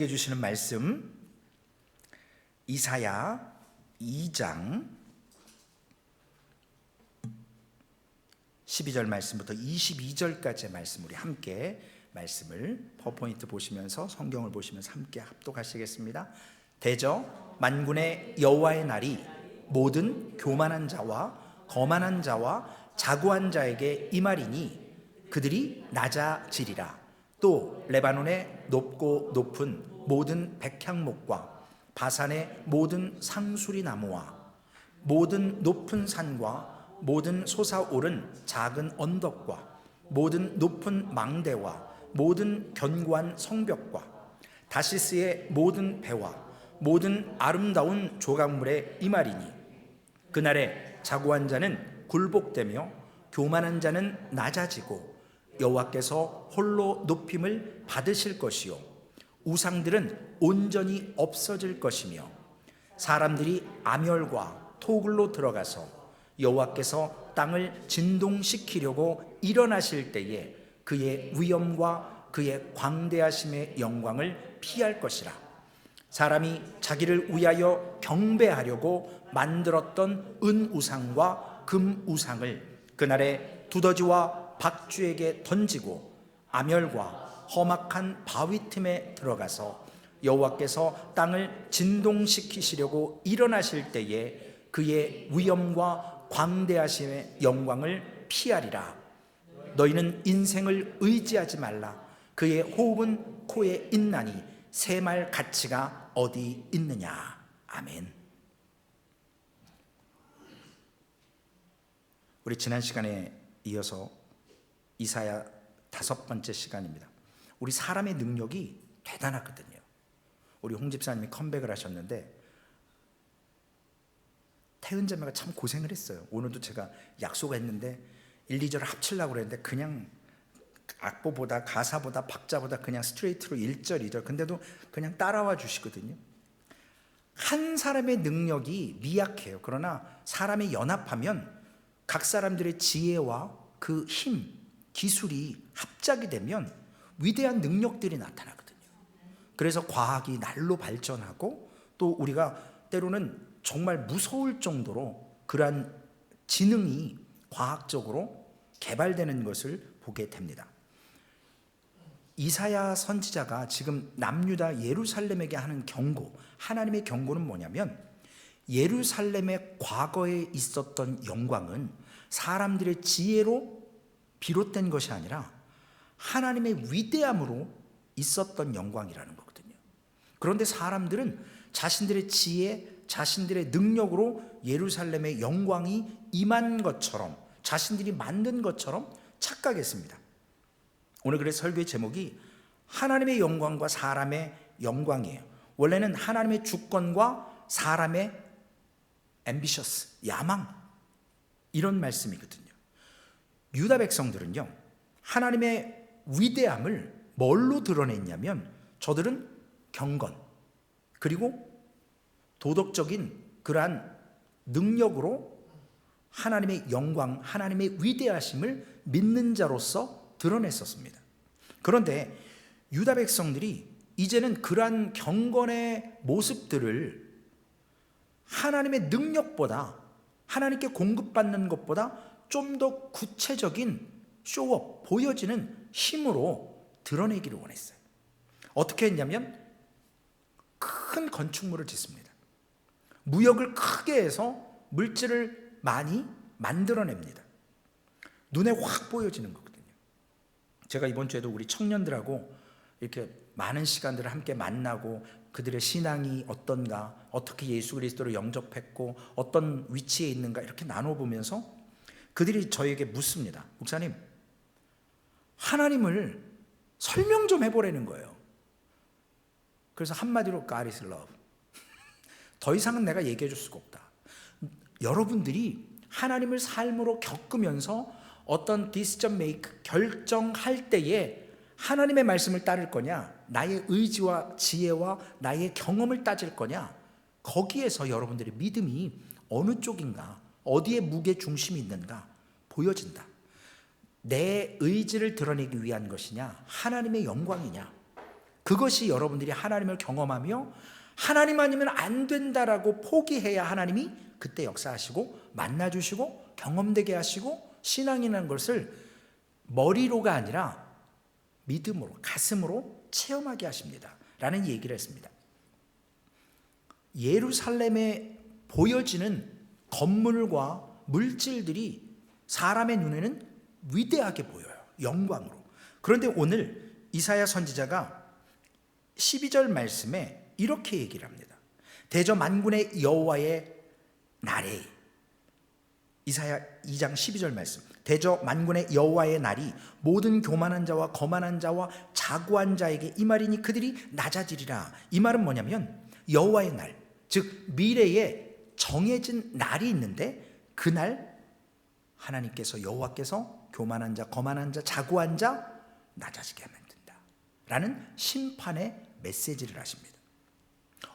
주시는 말씀 이사야 2장 12절 말씀부터 22절까지의 말씀, 우리 함께 말씀을 퍼포인트 보시면서 성경을 보시면서 함께 합독하시겠습니다. 대저 만군의 여호와의 날이 모든 교만한 자와 거만한 자와 자고한 자에게 임하리니 그들이 낮아지리라. 또 레바논의 높고 높은 모든 백향목과 바산의 모든 상수리 나무와 모든 높은 산과 모든 솟아오른 작은 언덕과 모든 높은 망대와 모든 견고한 성벽과 다시스의 모든 배와 모든 아름다운 조각물에 임하리니 그날에 자고한 자는 굴복되며 교만한 자는 낮아지고 여호와께서 홀로 높임을 받으실 것이요 우상들은 온전히 없어질 것이며 사람들이 암열과 토굴로 들어가서 여호와께서 땅을 진동시키려고 일어나실 때에 그의 위엄과 그의 광대하심의 영광을 피할 것이라. 사람이 자기를 위하여 경배하려고 만들었던 은우상과 금우상을 그날에 두더지와 박쥐에게 던지고 암열과 험악한 바위 틈에 들어가서 여호와께서 땅을 진동시키시려고 일어나실 때에 그의 위엄과 광대하심의 영광을 피하리라. 너희는 인생을 의지하지 말라. 그의 호흡은 코에 있나니 새말 가치가 어디 있느냐. 아멘. 우리 지난 시간에 이어서 이사야 5번째 시간입니다. 우리 사람의 능력이 대단하거든요. 우리 홍 집사님이 컴백을 하셨는데 태은 자매가 참 고생을 했어요. 오늘도 제가 약속했는데 1, 2절을 합치려고 그랬는데 그냥 악보보다 가사보다 박자보다 그냥 스트레이트로 1절, 2절 근데도 그냥 따라와 주시거든요. 한 사람의 능력이 미약해요. 그러나 사람이 연합하면 각 사람들의 지혜와 그 힘, 기술이 합작이 되면 위대한 능력들이 나타나거든요. 그래서 과학이 날로 발전하고 또 우리가 때로는 정말 무서울 정도로 그러한 지능이 과학적으로 개발되는 것을 보게 됩니다. 이사야 선지자가 지금 남유다 예루살렘에게 하는 경고, 하나님의 경고는 뭐냐면 예루살렘의 과거에 있었던 영광은 사람들의 지혜로 비롯된 것이 아니라 하나님의 위대함으로 있었던 영광이라는 거거든요. 그런데 사람들은 자신들의 지혜, 자신들의 능력으로 예루살렘의 영광이 임한 것처럼, 자신들이 만든 것처럼 착각했습니다. 오늘 그래서 설교의 제목이 하나님의 영광과 사람의 영광이에요. 원래는 하나님의 주권과 사람의 ambitious, 야망, 이런 말씀이거든요. 유다 백성들은요, 하나님의 위대함을 뭘로 드러냈냐면 저들은 경건 그리고 도덕적인 그러한 능력으로 하나님의 영광, 하나님의 위대하심을 믿는 자로서 드러냈었습니다. 그런데 유다 백성들이 이제는 그러한 경건의 모습들을 하나님의 능력보다, 하나님께 공급받는 것보다 좀 더 구체적인 쇼업, 보여지는 힘으로 드러내기를 원했어요. 어떻게 했냐면 큰 건축물을 짓습니다. 무역을 크게 해서 물질을 많이 만들어냅니다. 눈에 확 보여지는 거거든요. 제가 이번 주에도 우리 청년들하고 이렇게 많은 시간들을 함께 만나고 그들의 신앙이 어떤가, 어떻게 예수 그리스도를 영접했고 어떤 위치에 있는가 이렇게 나눠보면서 그들이 저에게 묻습니다. 목사님, 하나님을 설명 좀 해보라는 거예요. 그래서 한마디로 God is love. 더 이상은 내가 얘기해 줄 수가 없다. 여러분들이 하나님을 삶으로 겪으면서 어떤 decision make, 결정할 때에 하나님의 말씀을 따를 거냐, 나의 의지와 지혜와 나의 경험을 따질 거냐, 거기에서 여러분들의 믿음이 어느 쪽인가, 어디에 무게 중심이 있는가 보여진다. 내 의지를 드러내기 위한 것이냐, 하나님의 영광이냐, 그것이 여러분들이 하나님을 경험하며 하나님 아니면 안 된다라고 포기해야 하나님이 그때 역사하시고 만나주시고 경험되게 하시고 신앙이라는 것을 머리로가 아니라 믿음으로, 가슴으로 체험하게 하십니다 라는 얘기를 했습니다. 예루살렘에 보여지는 건물과 물질들이 사람의 눈에는 위대하게 보여요. 영광으로. 그런데 오늘 이사야 선지자가 12절 말씀에 이렇게 얘기를 합니다. 대저 만군의 여호와의 날에, 이사야 2장 12절 말씀, 대저 만군의 여호와의 날이 모든 교만한 자와 거만한 자와 자고한 자에게 이 말이니 그들이 낮아지리라. 이 말은 뭐냐면 여호와의 날, 즉 미래에 정해진 날이 있는데 그날 하나님께서, 여호와께서 교만한 자, 거만한 자, 자고한 자 낮아지게 하면 된다 라는 심판의 메시지를 하십니다.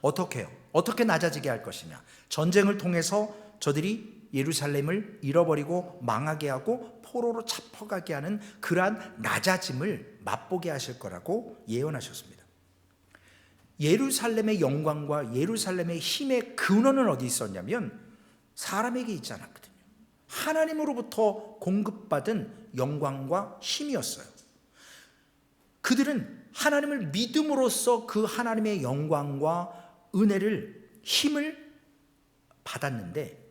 어떻게 해요? 어떻게 낮아지게 할 것이냐? 전쟁을 통해서 저들이 예루살렘을 잃어버리고 망하게 하고 포로로 잡혀가게 하는 그러한 낮아짐을 맛보게 하실 거라고 예언하셨습니다. 예루살렘의 영광과 예루살렘의 힘의 근원은 어디 있었냐면 사람에게 있지 않았거든요. 하나님으로부터 공급받은 영광과 힘이었어요. 그들은 하나님을 믿음으로써 그 하나님의 영광과 은혜를, 힘을 받았는데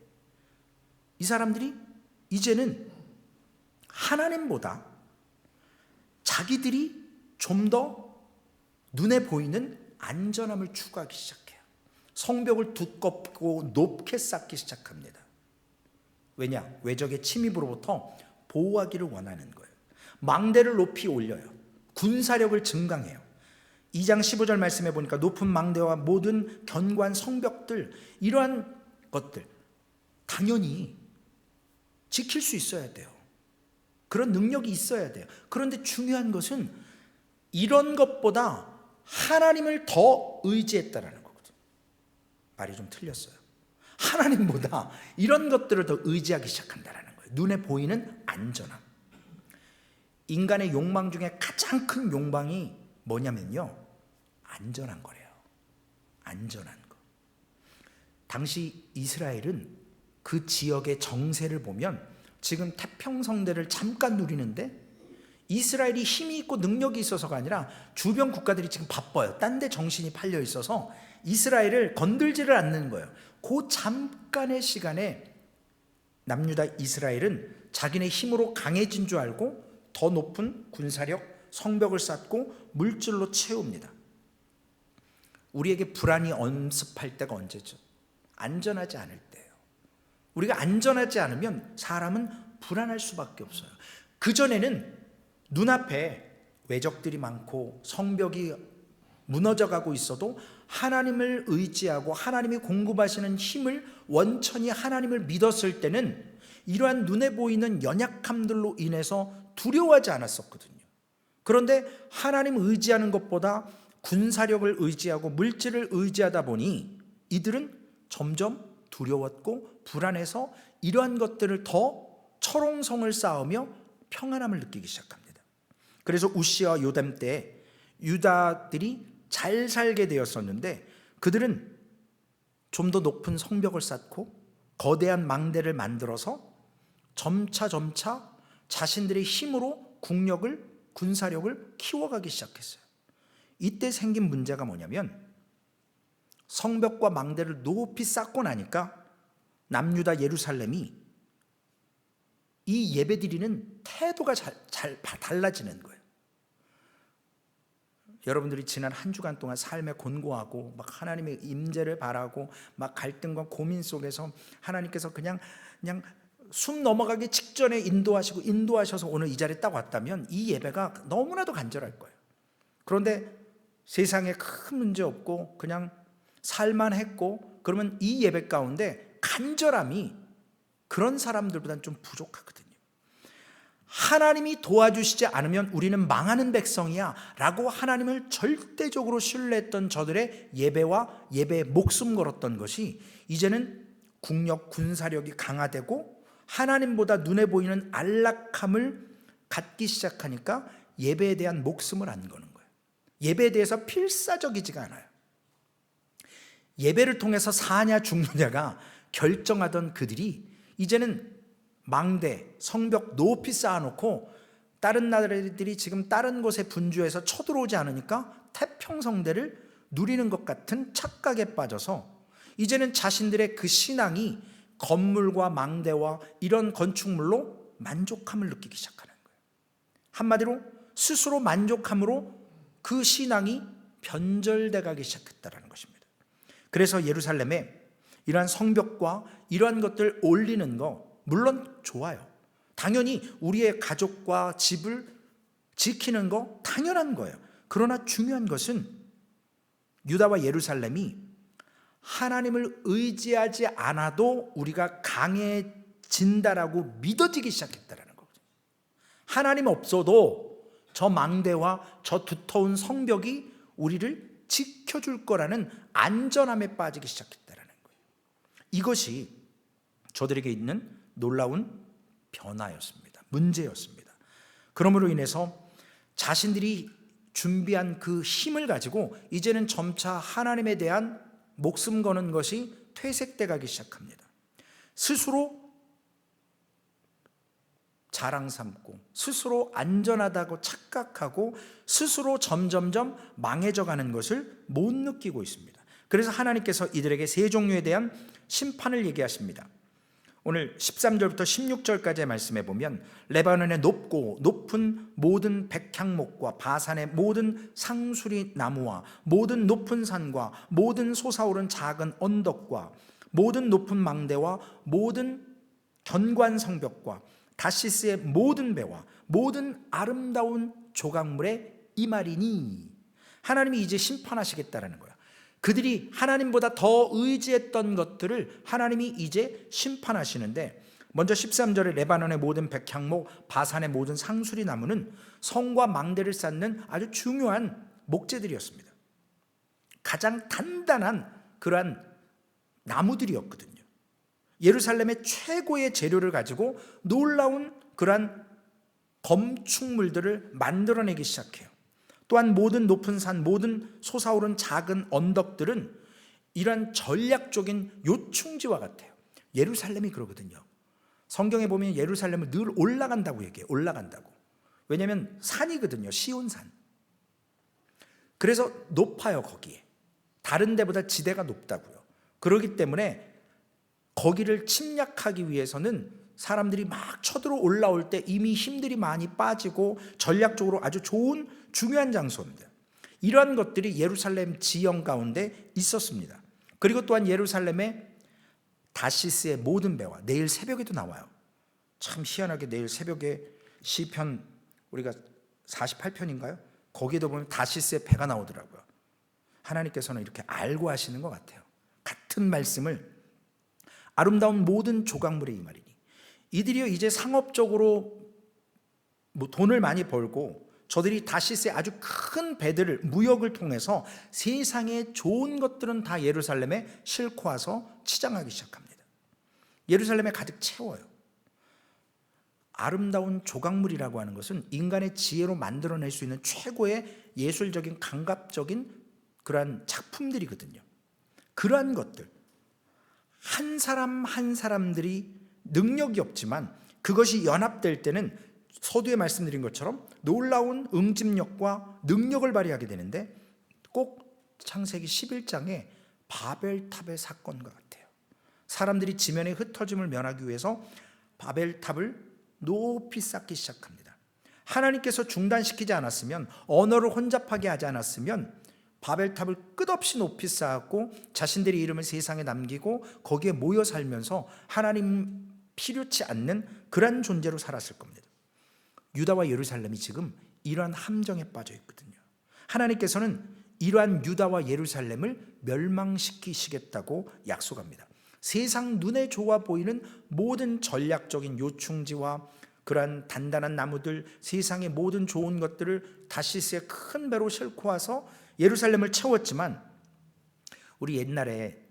이 사람들이 이제는 하나님보다 자기들이 좀 더 눈에 보이는 안전함을 추구하기 시작해요. 성벽을 두껍고 높게 쌓기 시작합니다. 왜냐? 외적의 침입으로부터 보호하기를 원하는 거예요. 망대를 높이 올려요. 군사력을 증강해요. 2장 15절 말씀해 보니까 높은 망대와 모든 견고한 성벽들, 이러한 것들 당연히 지킬 수 있어야 돼요. 그런 능력이 있어야 돼요. 그런데 중요한 것은 이런 것보다 하나님을 더 의지했다라는 거거든요. 말이 좀 틀렸어요. 하나님보다 이런 것들을 더 의지하기 시작한다라는 거예요. 눈에 보이는 안전함. 인간의 욕망 중에 가장 큰 욕망이 뭐냐면요, 안전한 거래요. 안전한 거. 당시 이스라엘은 그 지역의 정세를 보면 지금 태평성대를 잠깐 누리는데 이스라엘이 힘이 있고 능력이 있어서가 아니라 주변 국가들이 지금 바빠요. 딴 데 정신이 팔려 있어서 이스라엘을 건들지를 않는 거예요. 그 잠깐의 시간에 남유다 이스라엘은 자기네 힘으로 강해진 줄 알고 더 높은 군사력, 성벽을 쌓고 물질로 채웁니다. 우리에게 불안이 엄습할 때가 언제죠? 안전하지 않을 때예요. 우리가 안전하지 않으면 사람은 불안할 수밖에 없어요. 그전에는 눈앞에 외적들이 많고 성벽이 무너져가고 있어도 하나님을 의지하고 하나님이 공급하시는 힘을 원천히 하나님을 믿었을 때는 이러한 눈에 보이는 연약함들로 인해서 두려워하지 않았었거든요. 그런데 하나님 의지하는 것보다 군사력을 의지하고 물질을 의지하다 보니 이들은 점점 두려웠고 불안해서 이러한 것들을 더 철옹성을 쌓으며 평안함을 느끼기 시작합니다. 그래서 우시아와 요담 때 유다들이 잘 살게 되었었는데 그들은 좀 더 높은 성벽을 쌓고 거대한 망대를 만들어서 점차 자신들의 힘으로 국력을, 군사력을 키워가기 시작했어요. 이때 생긴 문제가 뭐냐면 성벽과 망대를 높이 쌓고 나니까 남유다 예루살렘이 이 예배드리는 태도가 잘 달라지는 거예요. 여러분들이 지난 한 주간 동안 삶에 곤고하고 막 하나님의 임재를 바라고 막 갈등과 고민 속에서 하나님께서 그냥 숨 넘어가기 직전에 인도하셔서 오늘 이 자리에 딱 왔다면 이 예배가 너무나도 간절할 거예요. 그런데 세상에 큰 문제 없고 그냥 살만했고 그러면 이 예배 가운데 간절함이 그런 사람들보다는 좀 부족하거든요. 하나님이 도와주시지 않으면 우리는 망하는 백성이야 라고 하나님을 절대적으로 신뢰했던 저들의 예배와 예배에 목숨 걸었던 것이 이제는 국력, 군사력이 강화되고 하나님보다 눈에 보이는 안락함을 갖기 시작하니까 예배에 대한 목숨을 안 거는 거예요. 예배에 대해서 필사적이지가 않아요. 예배를 통해서 사냐 죽느냐가 결정하던 그들이 이제는 망대, 성벽 높이 쌓아놓고 다른 나라들이 지금 다른 곳에 분주해서 쳐들어오지 않으니까 태평성대를 누리는 것 같은 착각에 빠져서 이제는 자신들의 그 신앙이 건물과 망대와 이런 건축물로 만족함을 느끼기 시작하는 거예요. 한마디로 스스로 만족함으로 그 신앙이 변절돼 가기 시작했다는 것입니다. 그래서 예루살렘에 이러한 성벽과 이러한 것들 올리는 거 물론 좋아요. 당연히 우리의 가족과 집을 지키는 거 당연한 거예요. 그러나 중요한 것은 유다와 예루살렘이 하나님을 의지하지 않아도 우리가 강해진다라고 믿어지기 시작했다는 거거든요. 하나님 없어도 저 망대와 저 두터운 성벽이 우리를 지켜줄 거라는 안전함에 빠지기 시작했다는 거예요. 이것이 저들에게 있는 놀라운 변화였습니다. 문제였습니다. 그러므로 인해서 자신들이 준비한 그 힘을 가지고 이제는 점차 하나님에 대한 목숨 거는 것이 퇴색돼 가기 시작합니다. 스스로 자랑 삼고 스스로 안전하다고 착각하고 스스로 점점점 망해져 가는 것을 못 느끼고 있습니다. 그래서 하나님께서 이들에게 세 종류에 대한 심판을 얘기하십니다. 오늘 13절부터 16절까지의 말씀에 보면 레바논의 높고 높은 모든 백향목과 바산의 모든 상수리 나무와 모든 높은 산과 모든 솟아오른 작은 언덕과 모든 높은 망대와 모든 견관 성벽과 다시스의 모든 배와 모든 아름다운 조각물에 이 말이니, 하나님이 이제 심판하시겠다라는 거야. 그들이 하나님보다 더 의지했던 것들을 하나님이 이제 심판하시는데, 먼저 13절에 레바논의 모든 백향목, 바산의 모든 상수리 나무는 성과 망대를 쌓는 아주 중요한 목재들이었습니다. 가장 단단한 그러한 나무들이었거든요. 예루살렘의 최고의 재료를 가지고 놀라운 그러한 건축물들을 만들어내기 시작해요. 또한 모든 높은 산, 모든 솟아오른 작은 언덕들은 이러한 전략적인 요충지와 같아요. 예루살렘이 그러거든요. 성경에 보면 예루살렘을 늘 올라간다고 얘기해요. 올라간다고. 왜냐하면 산이거든요. 시온산. 그래서 높아요. 거기에. 다른 데보다 지대가 높다고요. 그렇기 때문에 거기를 침략하기 위해서는 사람들이 막 쳐들어 올라올 때 이미 힘들이 많이 빠지고 전략적으로 아주 좋은 중요한 장소입니다. 이러한 것들이 예루살렘 지형 가운데 있었습니다. 그리고 또한 예루살렘의 다시스의 모든 배와, 내일 새벽에도 나와요. 참 희한하게 내일 새벽에 시편 우리가 48편인가요? 거기에도 보면 다시스의 배가 나오더라고요. 하나님께서는 이렇게 알고 하시는 것 같아요. 같은 말씀을 아름다운 모든 조각물의 이 말이니, 이들이요 이제 상업적으로 돈을 많이 벌고 저들이 다시스의 아주 큰 배들을 무역을 통해서 세상의 좋은 것들은 다 예루살렘에 싣고 와서 치장하기 시작합니다. 예루살렘에 가득 채워요. 아름다운 조각물이라고 하는 것은 인간의 지혜로 만들어낼 수 있는 최고의 예술적인 감각적인 그러한 작품들이거든요. 그러한 것들, 한 사람 한 사람들이 능력이 없지만 그것이 연합될 때는 서두에 말씀드린 것처럼 놀라운 응집력과 능력을 발휘하게 되는데, 꼭 창세기 11장에 바벨탑의 사건과 같아요. 사람들이 지면의 흩어짐을 면하기 위해서 바벨탑을 높이 쌓기 시작합니다. 하나님께서 중단시키지 않았으면, 언어를 혼잡하게 하지 않았으면 바벨탑을 끝없이 높이 쌓았고 자신들의 이름을 세상에 남기고 거기에 모여 살면서 하나님 필요치 않는 그런 존재로 살았을 겁니다. 유다와 예루살렘이 지금 이러한 함정에 빠져 있거든요. 하나님께서는 이러한 유다와 예루살렘을 멸망시키시겠다고 약속합니다. 세상 눈에 좋아 보이는 모든 전략적인 요충지와 그러한 단단한 나무들, 세상의 모든 좋은 것들을 다시스의 큰 배로 싣고 와서 예루살렘을 채웠지만, 우리 옛날에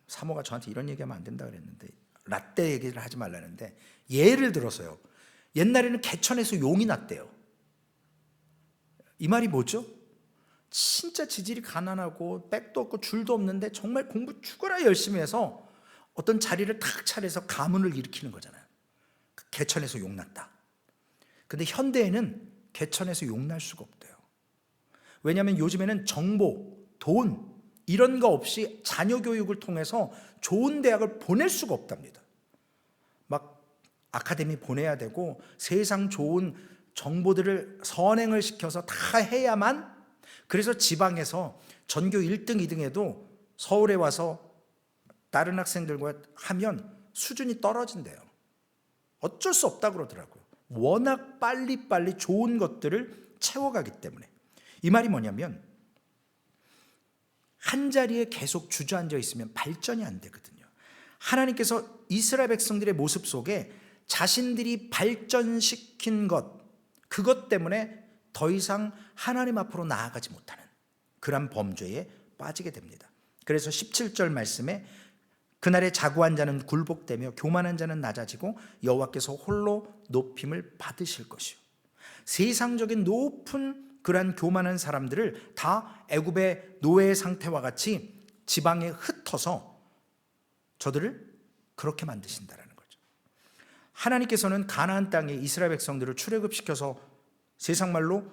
사모가 저한테 이런 얘기하면 안 된다 그랬는데, 라떼 얘기를 하지 말라는데, 예를 들어서요, 옛날에는 개천에서 용이 났대요. 이 말이 뭐죠? 진짜 지질이 가난하고 백도 없고 줄도 없는데 정말 공부 죽어라 열심히 해서 어떤 자리를 탁 차려서 가문을 일으키는 거잖아요. 개천에서 용났다. 근데 현대에는 개천에서 용날 수가 없대요. 왜냐하면 요즘에는 정보, 돈 이런 거 없이 자녀 교육을 통해서 좋은 대학을 보낼 수가 없답니다. 막 아카데미 보내야 되고 세상 좋은 정보들을 선행을 시켜서 다 해야만, 그래서 지방에서 전교 1등, 2등에도 서울에 와서 다른 학생들과 하면 수준이 떨어진대요. 어쩔 수 없다고 그러더라고요. 워낙 빨리빨리 좋은 것들을 채워가기 때문에. 이 말이 뭐냐면 한 자리에 계속 주저앉아 있으면 발전이 안 되거든요. 하나님께서 이스라엘 백성들의 모습 속에 자신들이 발전시킨 것, 그것 때문에 더 이상 하나님 앞으로 나아가지 못하는 그런 범죄에 빠지게 됩니다. 그래서 17절 말씀에 그날에 자고한 자는 굴복되며 교만한 자는 낮아지고 여호와께서 홀로 높임을 받으실 것이요. 세상적인 높은 그러한 교만한 사람들을 다 애굽의 노예 상태와 같이 지방에 흩어서 저들을 그렇게 만드신다라는 거죠. 하나님께서는 가나안 땅에 이스라엘 백성들을 출애굽시켜서 세상 말로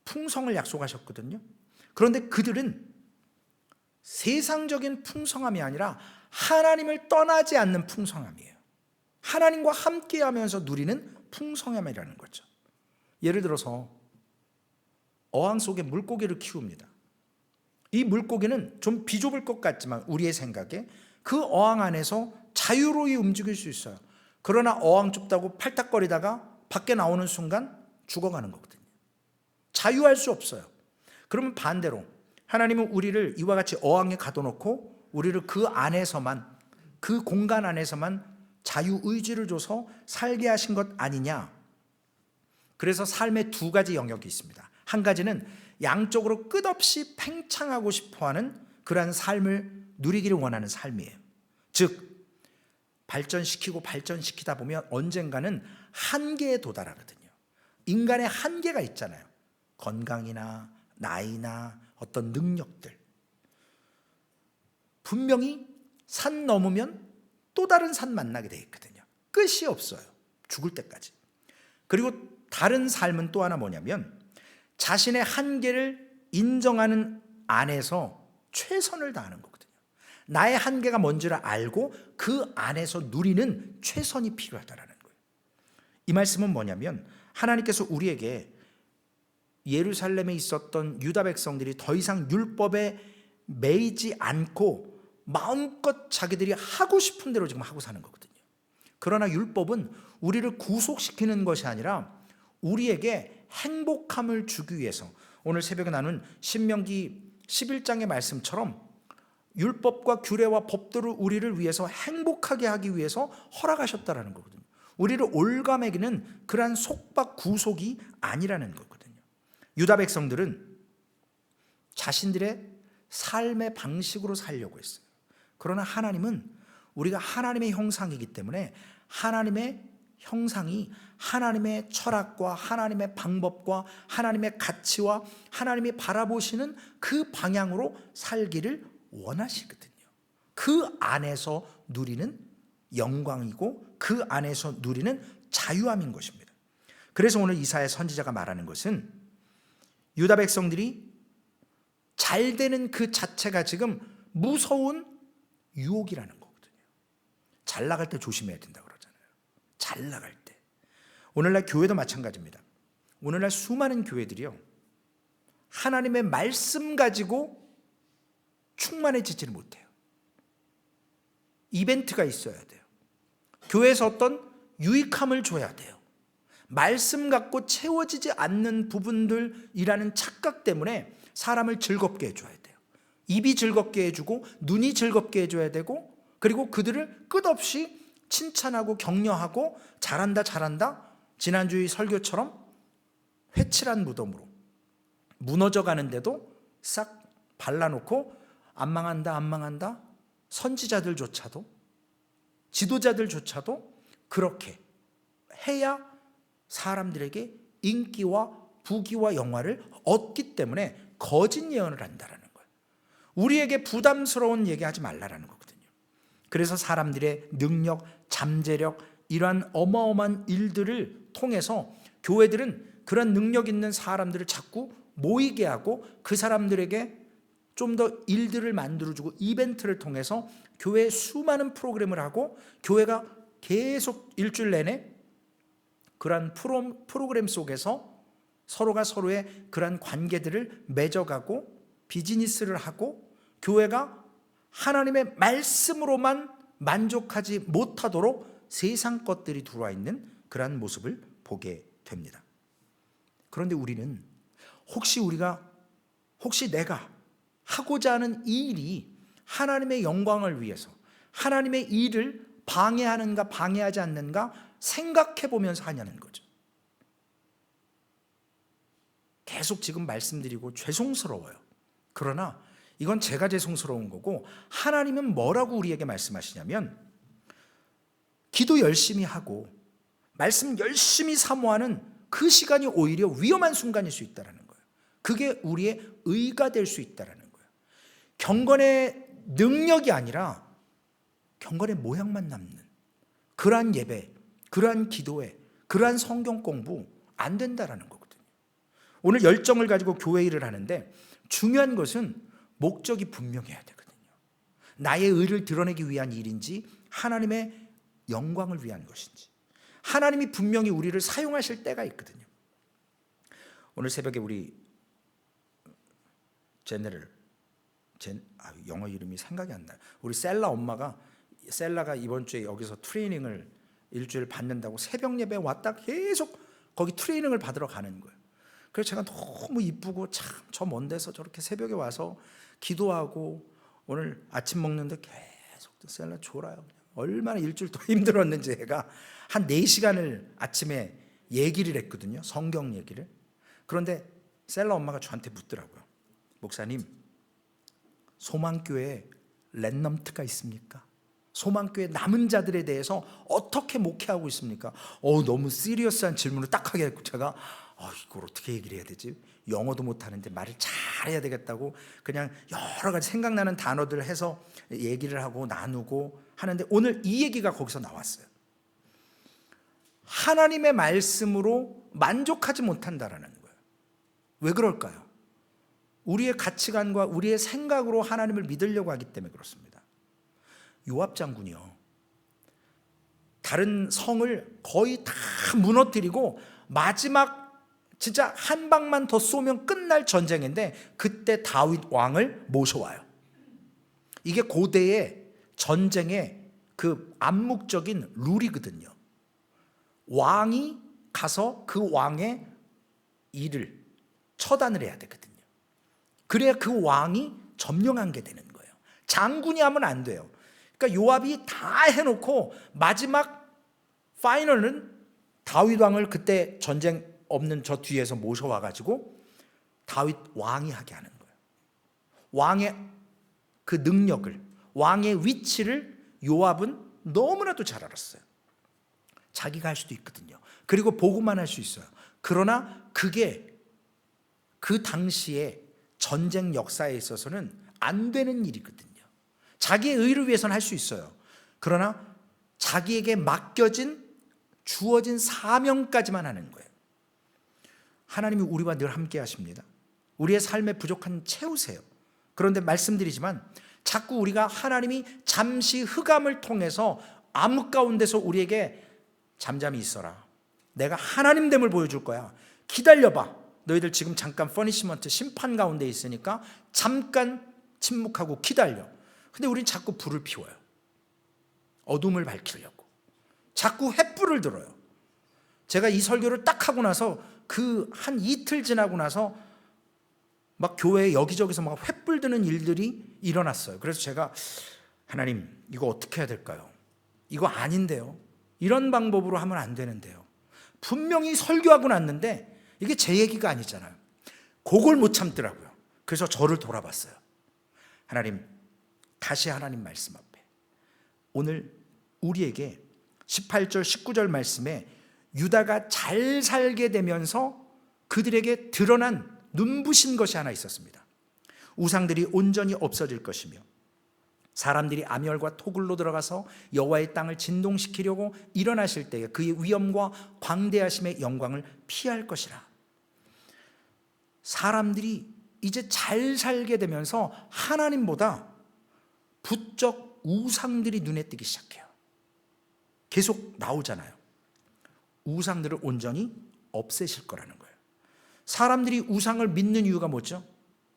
풍성을 약속하셨거든요. 그런데 그들은 세상적인 풍성함이 아니라 하나님을 떠나지 않는 풍성함이에요. 하나님과 함께하면서 누리는 풍성함이라는 거죠. 예를 들어서 어항 속에 물고기를 키웁니다. 이 물고기는 좀 비좁을 것 같지만 우리의 생각에 그 어항 안에서 자유로이 움직일 수 있어요. 그러나 어항 좁다고 팔딱거리다가 밖에 나오는 순간 죽어가는 거거든요. 자유할 수 없어요. 그러면 반대로 하나님은 우리를 이와 같이 어항에 가둬놓고 우리를 그 안에서만, 그 공간 안에서만 자유의지를 줘서 살게 하신 것 아니냐. 그래서 삶의 두 가지 영역이 있습니다. 한 가지는 양쪽으로 끝없이 팽창하고 싶어하는 그러한 삶을 누리기를 원하는 삶이에요. 즉 발전시키고 발전시키다 보면 언젠가는 한계에 도달하거든요. 인간의 한계가 있잖아요. 건강이나 나이나 어떤 능력들. 분명히 산 넘으면 또 다른 산 만나게 돼 있거든요. 끝이 없어요. 죽을 때까지. 그리고 다른 삶은 또 하나 뭐냐면 자신의 한계를 인정하는 안에서 최선을 다하는 거거든요. 나의 한계가 뭔지를 알고 그 안에서 누리는 최선이 필요하다는 거예요. 이 말씀은 뭐냐면 하나님께서 우리에게 예루살렘에 있었던 유다 백성들이 더 이상 율법에 매이지 않고 마음껏 자기들이 하고 싶은 대로 지금 하고 사는 거거든요. 그러나 율법은 우리를 구속시키는 것이 아니라 우리에게 행복함을 주기 위해서, 오늘 새벽에 나눈 신명기 11장의 말씀처럼 율법과 규례와 법들을 우리를 위해서 행복하게 하기 위해서 허락하셨다라는 거거든요. 우리를 올가매기는 그러한 속박 구속이 아니라는 거거든요. 유다 백성들은 자신들의 삶의 방식으로 살려고 했어요. 그러나 하나님은 우리가 하나님의 형상이기 때문에 하나님의 형상이 하나님의 철학과 하나님의 방법과 하나님의 가치와 하나님이 바라보시는 그 방향으로 살기를 원하시거든요. 그 안에서 누리는 영광이고 그 안에서 누리는 자유함인 것입니다. 그래서 오늘 이사야 선지자가 말하는 것은 유다 백성들이 잘 되는 그 자체가 지금 무서운 유혹이라는 거거든요. 잘 나갈 때 조심해야 된다고 그러잖아요. 잘 나갈 때. 오늘날 교회도 마찬가지입니다. 오늘날 수많은 교회들이요, 하나님의 말씀 가지고 충만해지지를 못해요. 이벤트가 있어야 돼요. 교회에서 어떤 유익함을 줘야 돼요. 말씀 갖고 채워지지 않는 부분들이라는 착각 때문에 사람을 즐겁게 해줘야 돼요. 입이 즐겁게 해주고 눈이 즐겁게 해줘야 되고, 그리고 그들을 끝없이 칭찬하고 격려하고 잘한다 잘한다. 지난주의 설교처럼 회칠한 무덤으로 무너져 가는데도 싹 발라놓고 안 망한다 안 망한다. 선지자들조차도, 지도자들조차도 그렇게 해야 사람들에게 인기와 부귀와 영화를 얻기 때문에 거짓 예언을 한다라는 거예요. 우리에게 부담스러운 얘기하지 말라라는 거거든요. 그래서 사람들의 능력, 잠재력, 이러한 어마어마한 일들을 통해서 교회들은 그런 능력 있는 사람들을 자꾸 모이게 하고 그 사람들에게 좀 더 일들을 만들어주고 이벤트를 통해서 교회에 수많은 프로그램을 하고 교회가 계속 일주일 내내 그러한 프로그램 속에서 서로가 서로의 그러한 관계들을 맺어가고 비즈니스를 하고 교회가 하나님의 말씀으로만 만족하지 못하도록 세상 것들이 들어와 있는 그러한 모습을 보게 됩니다. 그런데 우리는 혹시 내가 하고자 하는 이 일이 하나님의 영광을 위해서 하나님의 일을 방해하는가 방해하지 않는가 생각해 보면서 하냐는 거죠. 계속 지금 말씀드리고 죄송스러워요. 그러나 이건 제가 죄송스러운 거고 하나님은 뭐라고 우리에게 말씀하시냐면 기도 열심히 하고 말씀 열심히 사모하는 그 시간이 오히려 위험한 순간일 수 있다는 거예요. 그게 우리의 의가 될 수 있다는 거예요. 경건의 능력이 아니라 경건의 모양만 남는 그러한 예배, 그러한 기도회, 그러한 성경 공부 안 된다라는 거거든요. 오늘 열정을 가지고 교회 일을 하는데 중요한 것은 목적이 분명해야 되거든요. 나의 의를 드러내기 위한 일인지 하나님의 영광을 위한 것인지 하나님이 분명히 우리를 사용하실 때가 있거든요. 오늘 새벽에 우리 영어 이름이 생각이 안 나요. 우리 셀라가 이번 주에 여기서 트레이닝을 일주일 받는다고 새벽 예배 왔다 계속 거기 트레이닝을 받으러 가는 거예요. 그래서 제가 너무 이쁘고 참 저 먼 데서 저렇게 새벽에 와서 기도하고 오늘 아침 먹는데 계속 셀라 졸아요. 얼마나 일주일 더 힘들었는지 제가 한 4시간을 아침에 얘기를 했거든요. 성경 얘기를. 그런데 셀라 엄마가 저한테 묻더라고요. 목사님, 소망교회에 랜넘트가 있습니까? 소망교회 남은 자들에 대해서 어떻게 목회하고 있습니까? 너무 시리어스한 질문을 딱 하게 했고 제가 이걸 어떻게 얘기를 해야 되지? 영어도 못하는데 말을 잘해야 되겠다고 그냥 여러 가지 생각나는 단어들을 해서 얘기를 하고 나누고 하는데 오늘 이 얘기가 거기서 나왔어요. 하나님의 말씀으로 만족하지 못한다라는 거예요. 왜 그럴까요? 우리의 가치관과 우리의 생각으로 하나님을 믿으려고 하기 때문에 그렇습니다. 요압 장군이요, 다른 성을 거의 다 무너뜨리고 마지막 진짜 한 방만 더 쏘면 끝날 전쟁인데 그때 다윗 왕을 모셔와요. 이게 고대의 전쟁의 그 암묵적인 룰이거든요. 왕이 가서 그 왕의 일을 처단을 해야 되거든요. 그래야 그 왕이 점령한 게 되는 거예요. 장군이 하면 안 돼요. 그러니까 요압이 다 해놓고 마지막 파이널은 다윗 왕을 그때 전쟁 없는 저 뒤에서 모셔와가지고 다윗 왕이 하게 하는 거예요. 왕의 그 능력을, 왕의 위치를 요압은 너무나도 잘 알았어요. 자기가 할 수도 있거든요. 그리고 보고만 할 수 있어요. 그러나 그게 그 당시에 전쟁 역사에 있어서는 안 되는 일이거든요. 자기의 의를 위해서는 할 수 있어요. 그러나 자기에게 주어진 사명까지만 하는 거예요. 하나님이 우리와 늘 함께 하십니다. 우리의 삶에 부족한 채우세요. 그런데 말씀드리지만 자꾸 우리가 하나님이 잠시 흑암을 통해서 암흑 가운데서 우리에게 잠잠히 있어라, 내가 하나님됨을 보여줄 거야, 기다려봐, 너희들 지금 잠깐 퍼니시먼트 심판 가운데 있으니까 잠깐 침묵하고 기다려. 근데 우린 자꾸 불을 피워요. 어둠을 밝히려고 자꾸 횃불을 들어요. 제가 이 설교를 딱 하고 나서 그 한 이틀 지나고 나서 막 교회에 여기저기서 막 횃불 드는 일들이 일어났어요. 그래서 제가 하나님, 이거 어떻게 해야 될까요? 이거 아닌데요. 이런 방법으로 하면 안 되는데요. 분명히 설교하고 났는데 이게 제 얘기가 아니잖아요. 그걸 못 참더라고요. 그래서 저를 돌아봤어요. 하나님, 다시 하나님 말씀 앞에 오늘 우리에게 18절 19절 말씀에 유다가 잘 살게 되면서 그들에게 드러난 눈부신 것이 하나 있었습니다. 우상들이 온전히 없어질 것이며 사람들이 암열과 토굴로 들어가서 여호와의 땅을 진동시키려고 일어나실 때에 그의 위엄과 광대하심의 영광을 피할 것이라. 사람들이 이제 잘 살게 되면서 하나님보다 부쩍 우상들이 눈에 띄기 시작해요. 계속 나오잖아요. 우상들을 온전히 없애실 거라는 거예요. 사람들이 우상을 믿는 이유가 뭐죠?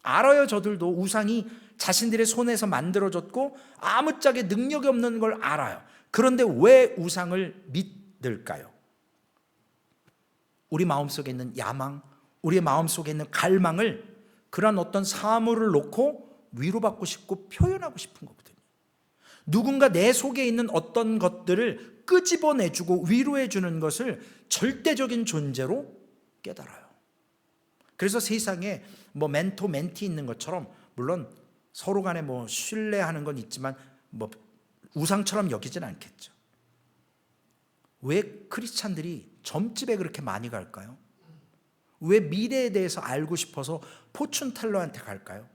알아요. 저들도 우상이 자신들의 손에서 만들어졌고 아무짝에 능력이 없는 걸 알아요. 그런데 왜 우상을 믿을까요? 우리 마음속에 있는 야망, 우리의 마음속에 있는 갈망을 그런 어떤 사물을 놓고 위로받고 싶고 표현하고 싶은 거거든요. 누군가 내 속에 있는 어떤 것들을 끄집어내주고 위로해주는 것을 절대적인 존재로 깨달아요. 그래서 세상에 뭐 멘토 멘티 있는 것처럼 물론 서로 간에 뭐 신뢰하는 건 있지만 뭐 우상처럼 여기진 않겠죠. 왜 크리스찬들이 점집에 그렇게 많이 갈까요? 왜 미래에 대해서 알고 싶어서 포춘텔러한테 갈까요?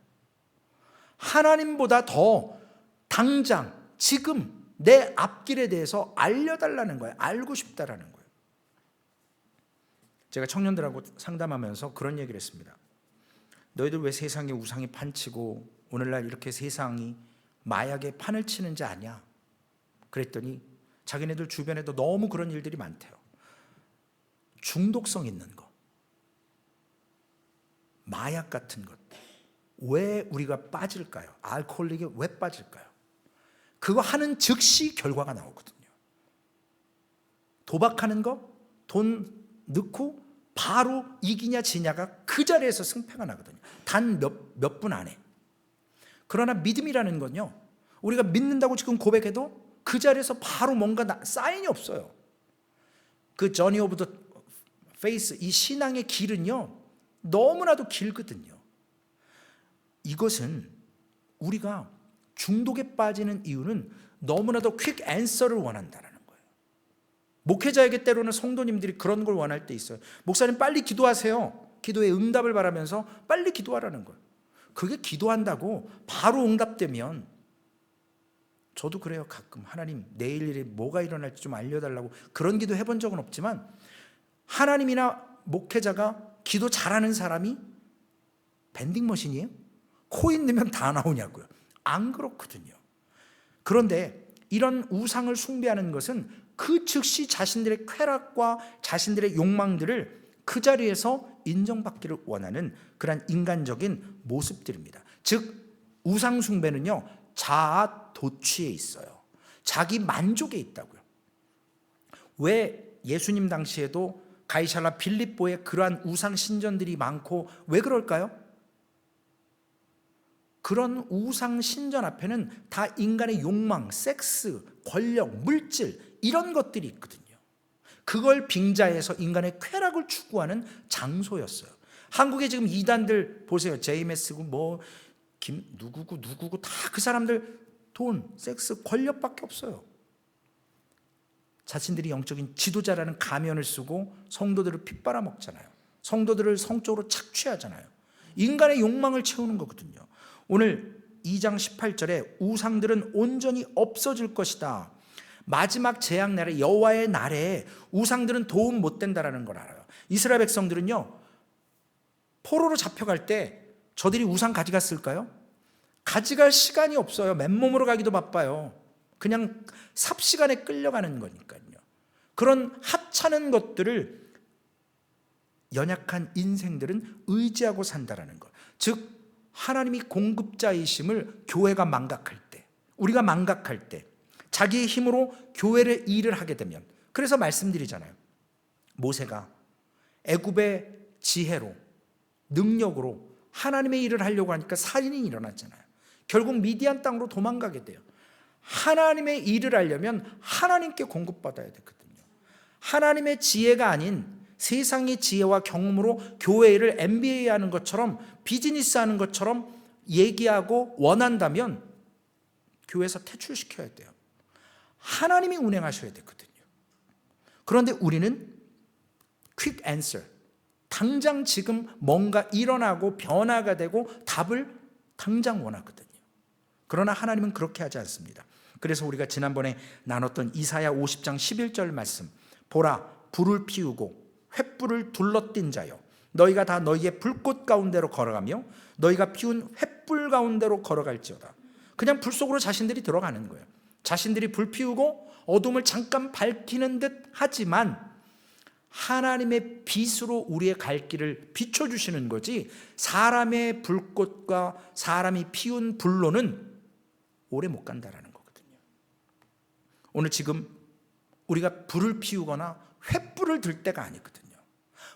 하나님보다 더 당장 지금 내 앞길에 대해서 알려달라는 거예요. 알고 싶다라는 거예요. 제가 청년들하고 상담하면서 그런 얘기를 했습니다. 너희들 왜 세상에 우상이 판치고 오늘날 이렇게 세상이 마약에 판을 치는지 아냐? 그랬더니 자기네들 주변에도 너무 그런 일들이 많대요. 중독성 있는 거, 마약 같은 것. 왜 우리가 빠질까요? 알코올릭에 왜 빠질까요? 그거 하는 즉시 결과가 나오거든요. 도박하는 거, 돈 넣고 바로 이기냐 지냐가 그 자리에서 승패가 나거든요. 단 몇 분 안에. 그러나 믿음이라는 건요, 우리가 믿는다고 지금 고백해도 그 자리에서 바로 뭔가 사인이 없어요. 그 저니 오브 더 페이스, 이 신앙의 길은요 너무나도 길거든요. 이것은 우리가 중독에 빠지는 이유는 너무나도 퀵 앤서를 원한다는 거예요. 목회자에게 때로는 성도님들이 그런 걸 원할 때 있어요. 목사님 빨리 기도하세요. 기도의 응답을 바라면서 빨리 기도하라는 거예요. 그게 기도한다고 바로 응답되면, 저도 그래요. 가끔 하나님 내일 일에 뭐가 일어날지 좀 알려달라고 그런 기도 해본 적은 없지만, 하나님이나 목회자가 기도 잘하는 사람이 밴딩머신이에요? 코인 넣으면 다 나오냐고요. 안 그렇거든요. 그런데 이런 우상을 숭배하는 것은 그 즉시 자신들의 쾌락과 자신들의 욕망들을 그 자리에서 인정받기를 원하는 그런 인간적인 모습들입니다. 즉 우상 숭배는요 자아 도취에 있어요. 자기 만족에 있다고요. 왜 예수님 당시에도 가이사라 빌립보에 그러한 우상 신전들이 많고 왜 그럴까요? 그런 우상 신전 앞에는 다 인간의 욕망, 섹스, 권력, 물질 이런 것들이 있거든요. 그걸 빙자해서 인간의 쾌락을 추구하는 장소였어요. 한국에 지금 이단들 보세요. JMS고 뭐 누구고 다 그 사람들 돈, 섹스, 권력밖에 없어요. 자신들이 영적인 지도자라는 가면을 쓰고 성도들을 핏 빨아먹잖아요. 성도들을 성적으로 착취하잖아요. 인간의 욕망을 채우는 거거든요. 오늘 2장 18절에 우상들은 온전히 없어질 것이다. 마지막 재앙 날에, 여호와의 날에 우상들은 도움 못 된다라는 걸 알아요. 이스라엘 백성들은요 포로로 잡혀갈 때 저들이 우상 가져갔을까요? 가져갈 시간이 없어요. 맨몸으로 가기도 바빠요. 그냥 삽시간에 끌려가는 거니까요. 그런 하찮은 것들을 연약한 인생들은 의지하고 산다라는 것. 즉 하나님이 공급자이심을 교회가 망각할 때, 우리가 망각할 때, 자기의 힘으로 교회를 일을 하게 되면, 그래서 말씀드리잖아요. 모세가 애굽의 지혜로, 능력으로 하나님의 일을 하려고 하니까 살인이 일어났잖아요. 결국 미디안 땅으로 도망가게 돼요. 하나님의 일을 하려면 하나님께 공급받아야 되거든요. 하나님의 지혜가 아닌 세상의 지혜와 경험으로 교회 일을 MBA 하는 것처럼, 비즈니스 하는 것처럼 얘기하고 원한다면 교회에서 퇴출시켜야 돼요. 하나님이 운행하셔야 되거든요. 그런데 우리는 퀵 앤서, 당장 지금 뭔가 일어나고 변화가 되고 답을 당장 원하거든요. 그러나 하나님은 그렇게 하지 않습니다. 그래서 우리가 지난번에 나눴던 이사야 50장 11절 말씀, 보라 불을 피우고 횃불을 둘러띈 자여, 너희가 다 너희의 불꽃 가운데로 걸어가며 너희가 피운 횃불 가운데로 걸어갈지어다. 그냥 불 속으로 자신들이 들어가는 거예요. 자신들이 불 피우고 어둠을 잠깐 밝히는 듯 하지만 하나님의 빛으로 우리의 갈 길을 비춰주시는 거지, 사람의 불꽃과 사람이 피운 불로는 오래 못 간다라는 거거든요. 오늘 지금 우리가 불을 피우거나 횃불을 들 때가 아니거든요.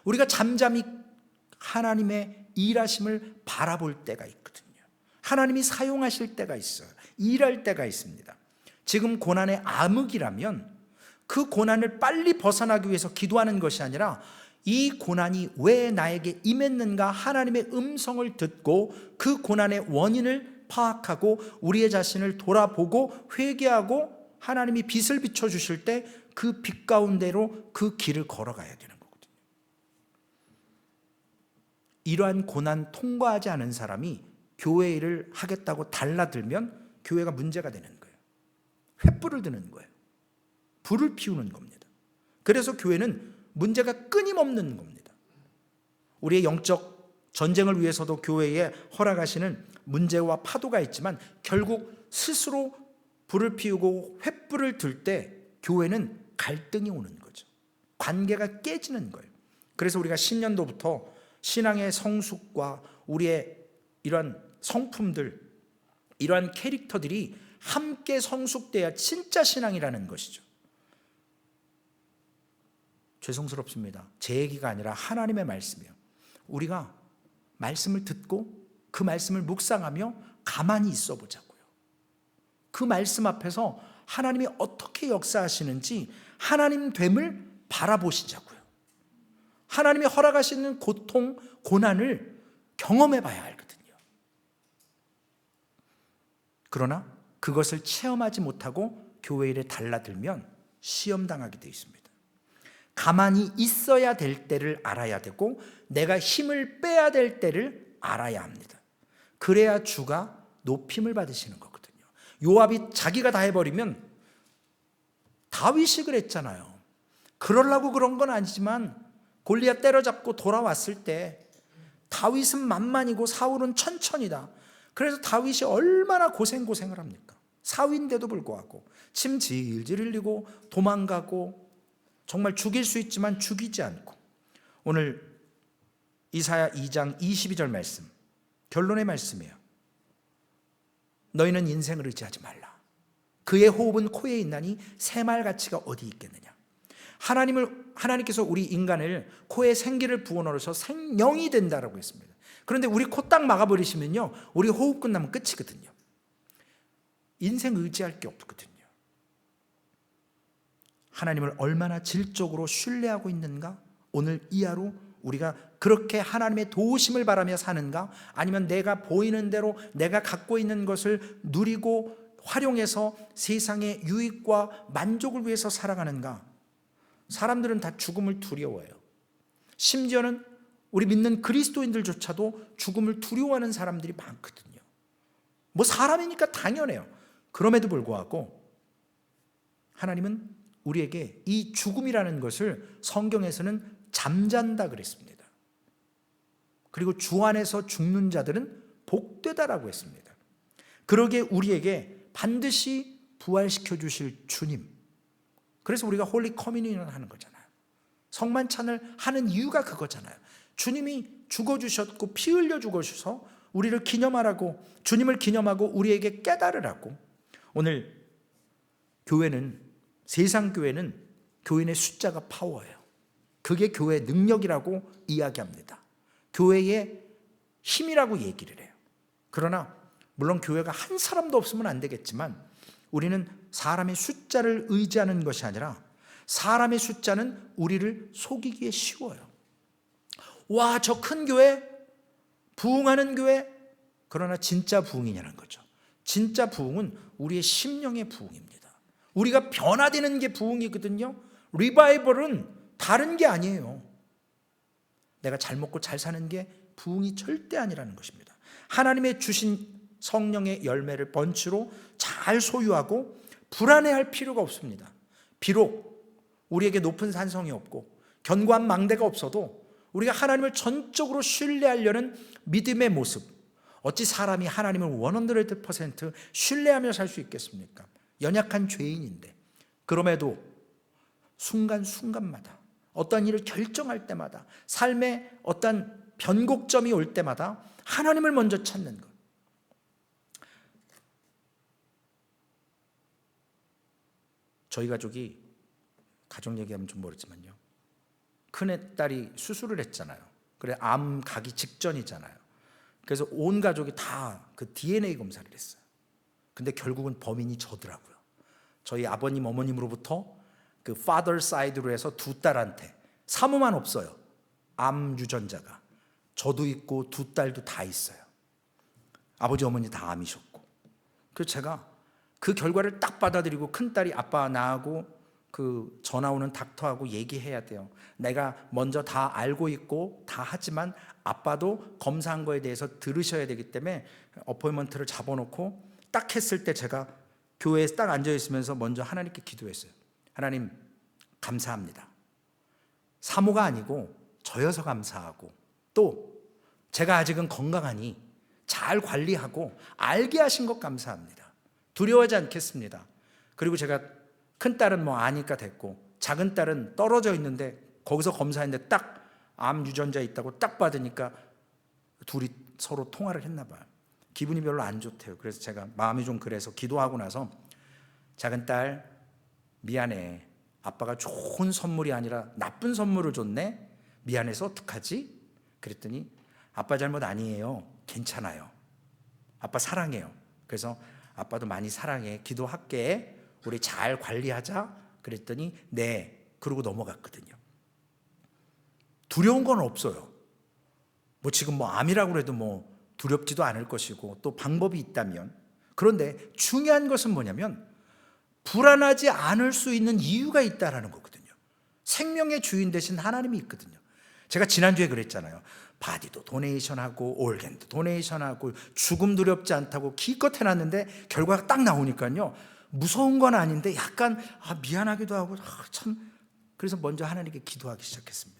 우리가 잠잠히 하나님의 일하심을 바라볼 때가 있거든요. 하나님이 사용하실 때가 있어요. 일할 때가 있습니다. 지금 고난의 암흑이라면 그 고난을 빨리 벗어나기 위해서 기도하는 것이 아니라 이 고난이 왜 나에게 임했는가 하나님의 음성을 듣고 그 고난의 원인을 파악하고 우리의 자신을 돌아보고 회개하고 하나님이 빛을 비춰주실 때 그 빛 가운데로 그 길을 걸어가야 되는 거거든요. 이러한 고난 통과하지 않은 사람이 교회 일을 하겠다고 달라들면 교회가 문제가 되는 거예요. 횃불을 드는 거예요. 불을 피우는 겁니다. 그래서 교회는 문제가 끊임없는 겁니다. 우리의 영적 전쟁을 위해서도 교회에 허락하시는 문제와 파도가 있지만 결국 스스로 불을 피우고 횃불을 들 때 교회는 갈등이 오는 거죠. 관계가 깨지는 거예요. 그래서 우리가 신년도부터 신앙의 성숙과 우리의 이러한 성품들, 이러한 캐릭터들이 함께 성숙돼야 진짜 신앙이라는 것이죠. 죄송스럽습니다. 제 얘기가 아니라 하나님의 말씀이에요. 우리가 말씀을 듣고 그 말씀을 묵상하며 가만히 있어 보자고요. 그 말씀 앞에서 하나님이 어떻게 역사하시는지 하나님 됨을 바라보시자고요. 하나님이 허락하시는 고통, 고난을 경험해 봐야 알거든요. 그러나 그것을 체험하지 못하고 교회 일에 달라들면 시험당하게 되어 있습니다. 가만히 있어야 될 때를 알아야 되고 내가 힘을 빼야 될 때를 알아야 합니다. 그래야 주가 높임을 받으시는 거거든요. 요압이 자기가 다 해버리면 다윗이 그랬잖아요. 그러려고 그런 건 아니지만 골리앗 때려잡고 돌아왔을 때 다윗은 만만이고 사울은 천천이다. 그래서 다윗이 얼마나 고생을 합니까? 사위인데도 불구하고 침 질질 흘리고 도망가고 정말 죽일 수 있지만 죽이지 않고. 오늘 이사야 2장 22절 말씀, 결론의 말씀이에요. 너희는 인생을 의지하지 말라. 그의 호흡은 코에 있나니 새말 가치가 어디 있겠느냐. 하나님께서 우리 인간을 코에 생기를 부어넣으셔서 생명이 된다라고 했습니다. 그런데 우리 코 딱 막아버리시면요, 우리 호흡 끝나면 끝이거든요. 인생 의지할 게 없거든요. 하나님을 얼마나 질적으로 신뢰하고 있는가? 오늘 이 하루 우리가 그렇게 하나님의 도우심을 바라며 사는가? 아니면 내가 보이는 대로 내가 갖고 있는 것을 누리고 활용해서 세상의 유익과 만족을 위해서 살아가는가? 사람들은 다 죽음을 두려워해요. 심지어는 우리 믿는 그리스도인들조차도 죽음을 두려워하는 사람들이 많거든요. 뭐 사람이니까 당연해요. 그럼에도 불구하고 하나님은 우리에게 이 죽음이라는 것을 성경에서는 잠잔다 그랬습니다. 그리고 주 안에서 죽는 자들은 복되다라고 했습니다. 그러기에 우리에게 반드시 부활시켜 주실 주님, 그래서 우리가 홀리 커뮤니언을 하는 거잖아요. 성만찬을 하는 이유가 그거잖아요. 주님이 죽어주셨고 피 흘려 죽어주셔서 우리를 기념하라고, 주님을 기념하고 우리에게 깨달으라고. 오늘 교회는, 세상 교회는 교인의 숫자가 파워예요. 그게 교회의 능력이라고 이야기합니다. 교회의 힘이라고 얘기를 해요. 그러나 물론 교회가 한 사람도 없으면 안 되겠지만 우리는 사람의 숫자를 의지하는 것이 아니라 사람의 숫자는 우리를 속이기에 쉬워요. 와, 저 큰 교회, 부흥하는 교회. 그러나 진짜 부흥이냐는 거죠. 진짜 부흥은 우리의 심령의 부흥입니다. 우리가 변화되는 게 부흥이거든요. 리바이벌은 다른 게 아니에요. 내가 잘 먹고 잘 사는 게 부흥이 절대 아니라는 것입니다. 하나님의 주신 성령의 열매를 번치로 잘 소유하고 불안해할 필요가 없습니다. 비록 우리에게 높은 산성이 없고 견고한 망대가 없어도 우리가 하나님을 전적으로 신뢰하려는 믿음의 모습, 어찌 사람이 하나님을 100% 신뢰하며 살 수 있겠습니까? 연약한 죄인인데. 그럼에도 순간순간마다 어떤 일을 결정할 때마다 삶의 어떤 변곡점이 올 때마다 하나님을 먼저 찾는 것. 저희 가족이, 가족 얘기하면 좀 모르지만요, 큰딸이 수술을 했잖아요. 그래, 암 가기 직전이잖아요. 그래서 온 가족이 다 그 DNA 검사를 했어요. 근데 결국은 범인이 저더라고요. 저희 아버님 어머님으로부터 그 father side로 해서 두 딸한테 사모만 없어요. 암 유전자가. 저도 있고 두 딸도 다 있어요. 아버지 어머니 다 암이셨고. 그래서 제가 그 결과를 딱 받아들이고 큰딸이 아빠 나하고 그 전화 오는 닥터하고 얘기해야 돼요. 내가 먼저 다 알고 있고 다 하지만 아빠도 검사한 거에 대해서 들으셔야 되기 때문에 어포인먼트를 잡아놓고 딱 했을 때 제가 교회에 딱 앉아있으면서 먼저 하나님께 기도했어요. 하나님 감사합니다. 사모가 아니고 저여서 감사하고, 또 제가 아직은 건강하니 잘 관리하고 알게 하신 것 감사합니다. 두려워하지 않겠습니다. 그리고 제가 큰딸은 뭐 아니까 됐고 작은 딸은 떨어져 있는데 거기서 검사했는데 딱 암 유전자 있다고 딱 받으니까 둘이 서로 통화를 했나 봐요. 기분이 별로 안 좋대요. 그래서 제가 마음이 좀 그래서 기도하고 나서, 작은 딸 미안해. 아빠가 좋은 선물이 아니라 나쁜 선물을 줬네. 미안해서 어떡하지? 그랬더니 아빠 잘못 아니에요. 괜찮아요. 아빠 사랑해요. 그래서 아빠도 많이 사랑해. 기도할게. 우리 잘 관리하자. 그랬더니 네. 그러고 넘어갔거든요. 두려운 건 없어요. 뭐 지금 뭐 암이라고 해도 뭐 두렵지도 않을 것이고 또 방법이 있다면. 그런데 중요한 것은 뭐냐면 불안하지 않을 수 있는 이유가 있다라는 거거든요. 생명의 주인 되신 하나님이 있거든요. 제가 지난주에 그랬잖아요. 바디도 도네이션하고 올겐도 도네이션하고 죽음 두렵지 않다고 기껏 해놨는데 결과가 딱 나오니까요, 무서운 건 아닌데 약간 미안하기도 하고 참. 그래서 먼저 하나님께 기도하기 시작했습니다.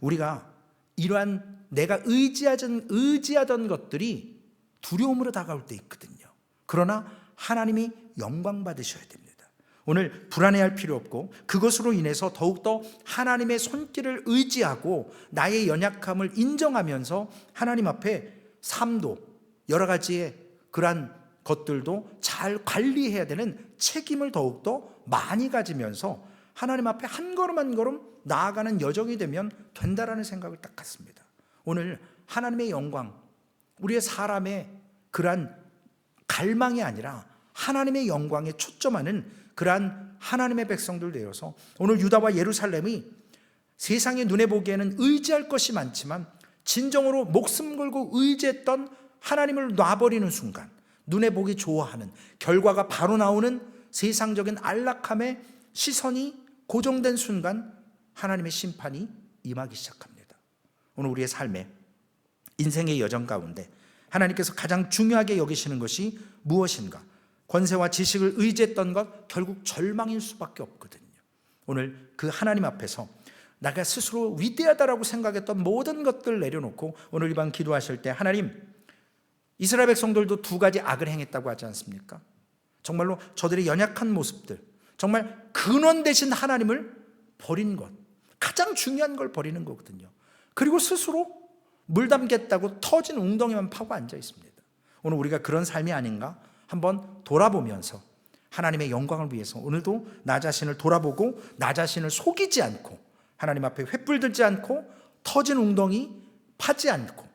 우리가 이러한 내가 의지하던 것들이 두려움으로 다가올 때 있거든요. 그러나 하나님이 영광 받으셔야 됩니다. 오늘 불안해할 필요 없고 그것으로 인해서 더욱더 하나님의 손길을 의지하고 나의 연약함을 인정하면서 하나님 앞에 삶도 여러 가지의 그러한 것들도 잘 관리해야 되는 책임을 더욱더 많이 가지면서 하나님 앞에 한 걸음 한 걸음 나아가는 여정이 되면 된다라는 생각을 딱 갖습니다. 오늘 하나님의 영광, 우리의 사람의 그러한 갈망이 아니라 하나님의 영광에 초점하는 그러한 하나님의 백성들 되어서, 오늘 유다와 예루살렘이 세상의 눈에 보기에는 의지할 것이 많지만 진정으로 목숨 걸고 의지했던 하나님을 놔버리는 순간, 눈에 보기 좋아하는 결과가 바로 나오는 세상적인 안락함에 시선이 고정된 순간 하나님의 심판이 임하기 시작합니다. 오늘 우리의 삶에, 인생의 여정 가운데 하나님께서 가장 중요하게 여기시는 것이 무엇인가? 권세와 지식을 의지했던 것, 결국 절망일 수밖에 없거든요. 오늘 그 하나님 앞에서 내가 스스로 위대하다라고 생각했던 모든 것들을 내려놓고 오늘 이 밤 기도하실 때, 하나님, 이스라엘 백성들도 두 가지 악을 행했다고 하지 않습니까? 정말로 저들의 연약한 모습들, 정말 근원 되신 하나님을 버린 것, 가장 중요한 걸 버리는 거거든요. 그리고 스스로 물 담겠다고 터진 웅덩이만 파고 앉아 있습니다. 오늘 우리가 그런 삶이 아닌가 한번 돌아보면서 하나님의 영광을 위해서 오늘도 나 자신을 돌아보고 나 자신을 속이지 않고 하나님 앞에 횃불 들지 않고 터진 웅덩이 파지 않고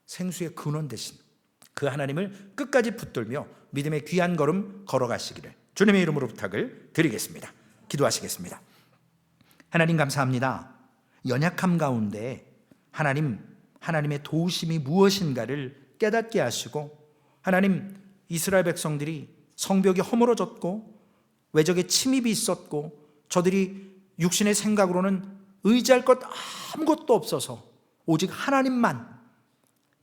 생수의 근원 되신 그 하나님을 끝까지 붙들며 믿음의 귀한 걸음 걸어가시기를 주님의 이름으로 부탁을 드리겠습니다. 기도하시겠습니다. 하나님 감사합니다. 연약함 가운데 하나님의 도우심이 무엇인가를 깨닫게 하시고, 하나님, 이스라엘 백성들이 성벽이 허물어졌고 외적의 침입이 있었고 저들이 육신의 생각으로는 의지할 것 아무것도 없어서 오직 하나님만,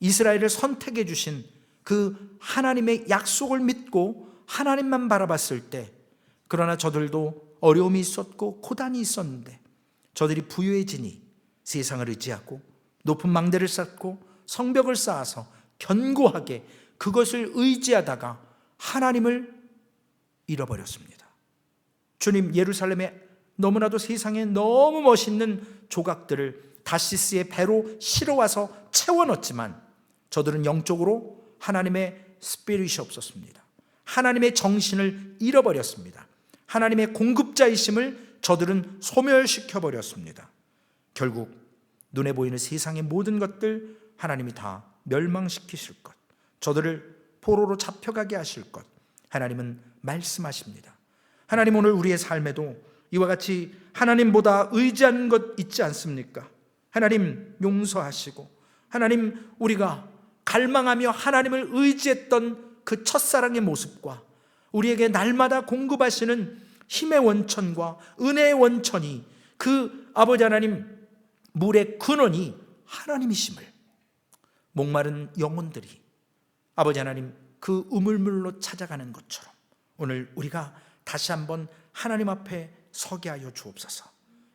이스라엘을 선택해 주신 그 하나님의 약속을 믿고 하나님만 바라봤을 때, 그러나 저들도 어려움이 있었고 고단이 있었는데 저들이 부유해지니 세상을 의지하고 높은 망대를 쌓고 성벽을 쌓아서 견고하게 그것을 의지하다가 하나님을 잃어버렸습니다. 주님, 예루살렘에 너무나도 세상에 너무 멋있는 조각들을 다시스의 배로 실어와서 채워넣었지만 저들은 영적으로 하나님의 스피릿이 없었습니다. 하나님의 정신을 잃어버렸습니다. 하나님의 공급자이심을 저들은 소멸시켜버렸습니다. 결국 눈에 보이는 세상의 모든 것들 하나님이 다 멸망시키실 것, 저들을 포로로 잡혀가게 하실 것, 하나님은 말씀하십니다. 하나님, 오늘 우리의 삶에도 이와 같이 하나님보다 의지하는 것 있지 않습니까? 하나님 용서하시고, 하나님 우리가 갈망하며 하나님을 의지했던 그 첫사랑의 모습과 우리에게 날마다 공급하시는 힘의 원천과 은혜의 원천이, 그 아버지 하나님 물의 근원이 하나님이심을, 목마른 영혼들이 아버지 하나님 그 우물물로 찾아가는 것처럼 오늘 우리가 다시 한번 하나님 앞에 서게 하여 주옵소서.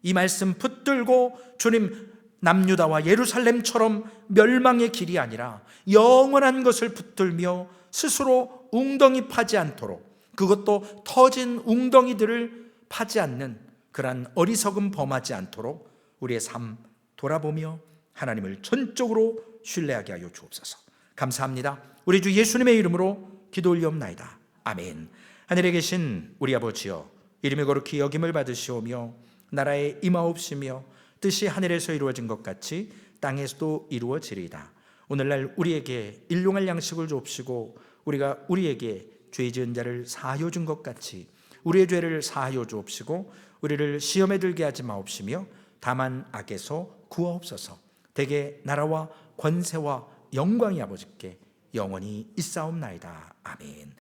이 말씀 붙들고 주님, 남유다와 예루살렘처럼 멸망의 길이 아니라 영원한 것을 붙들며 스스로 웅덩이 파지 않도록, 그것도 터진 웅덩이들을 파지 않는 그러한 어리석음 범하지 않도록 우리의 삶 돌아보며 하나님을 전적으로 신뢰하게 하여 주옵소서. 감사합니다. 우리 주 예수님의 이름으로 기도 올리옵나이다. 아멘. 하늘에 계신 우리 아버지여, 이름이 거룩히 여김을 받으시오며 나라에 임하옵시며 뜻이 하늘에서 이루어진 것 같이 땅에서도 이루어지리이다. 오늘날 우리에게 일용할 양식을 주옵시고 우리가 우리에게 죄 지은 자를 사하여 준 것 같이 우리의 죄를 사하여 주옵시고 우리를 시험에 들게 하지 마옵시며 다만 악에서 구하옵소서. 대개 나라와 권세와 영광이 아버지께 영원히 있사옵나이다. 아멘.